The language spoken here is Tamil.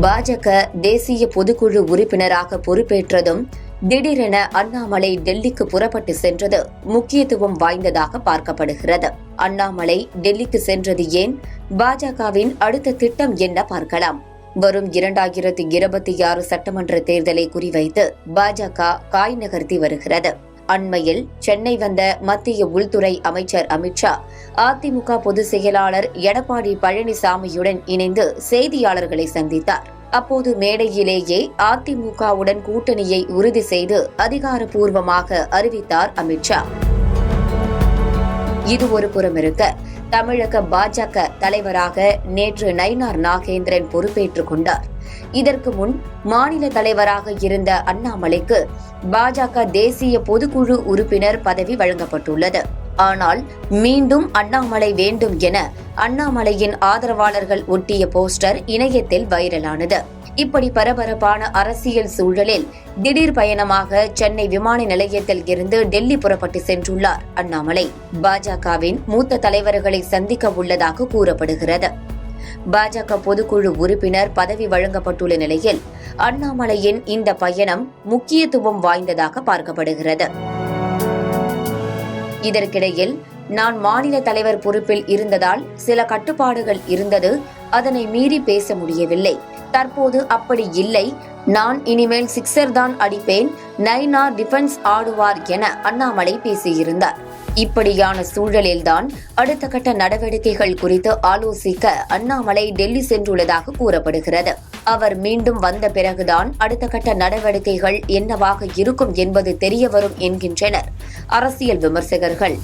பாஜக தேசிய பொதுக்குழு உறுப்பினராக பொறுப்பேற்றதும் திடீரென அண்ணாமலை டெல்லிக்கு புறப்பட்டு சென்றது முக்கியத்துவம் வாய்ந்ததாக பார்க்கப்படுகிறது. அண்ணாமலை டெல்லிக்கு சென்றது ஏன்? பாஜகவின் அடுத்த திட்டம் என்ன பார்க்கலாம். வரும் 2026 சட்டமன்ற தேர்தலை குறிவைத்து பாஜக காய் நகர்த்தி வருகிறது. அண்மையில் சென்னை வந்த மத்திய உள்துறை அமைச்சர் அமித்ஷா அதிமுக பொதுச் செயலாளர் எடப்பாடி பழனிசாமியுடன் இணைந்து செய்தியாளர்களை சந்தித்தார். அப்போது மேடையிலேயே அதிமுகவுடன் கூட்டணியை உறுதி செய்து அதிகாரப்பூர்வமாக அறிவித்தார் அமித்ஷா. இது ஒரு புறம் இருக்க, தமிழக பாஜக தலைவராக நேற்று நயினார் நாகேந்திரன் பொறுப்பேற்றுக் கொண்டார். இதற்கு முன் மாநில தலைவராக இருந்த அண்ணாமலைக்கு பாஜக தேசிய பொதுக்குழு உறுப்பினர் பதவி வழங்கப்பட்டுள்ளது. ஆனால் மீண்டும் அண்ணாமலை வேண்டும் என அண்ணாமலையின் ஆதரவாளர்கள் ஒட்டிய போஸ்டர் இணையத்தில் வைரலானது. இப்படி பரபரப்பான அரசியல் சூழலில் திடீர் பயணமாக சென்னை விமான நிலையத்தில் இருந்து டெல்லி புறப்பட்டு சென்றுள்ளார் அண்ணாமலை. பாஜகவின் மூத்த தலைவர்களை சந்திக்க உள்ளதாக கூறப்படுகிறது. பாஜக பொதுக்குழு உறுப்பினர் பதவி வழங்கப்பட்டுள்ள நிலையில் அண்ணாமலையின் இந்த பயணம் முக்கியத்துவம் வாய்ந்ததாக பார்க்கப்படுகிறது. இதற்கிடையில், நான் மாநில தலைவர் பொறுப்பில் இருந்ததால் சில கட்டுப்பாடுகள் இருந்தது, அதனை மீறி பேச முடியவில்லை. தற்போது அப்படி இல்லை, நான் இனிமேல் சிக்ஸர் தான் அடிப்பேன், நயினார் டிஃபென்ஸ் ஆடுவார் என அண்ணாமலை பேசியிருந்தார். இப்படியான சூழலில்தான் அடுத்த கட்ட நடவடிக்கைகள் குறித்து ஆலோசிக்க அண்ணாமலை டெல்லி சென்றுள்ளதாக கூறப்படுகிறது. அவர் மீண்டும் வந்த பிறகுதான் அடுத்த கட்ட நடவடிக்கைகள் என்னவாக இருக்கும் என்பது தெரியவரும் என்கின்றனர் அரசியல் விமர்சகர்கள்.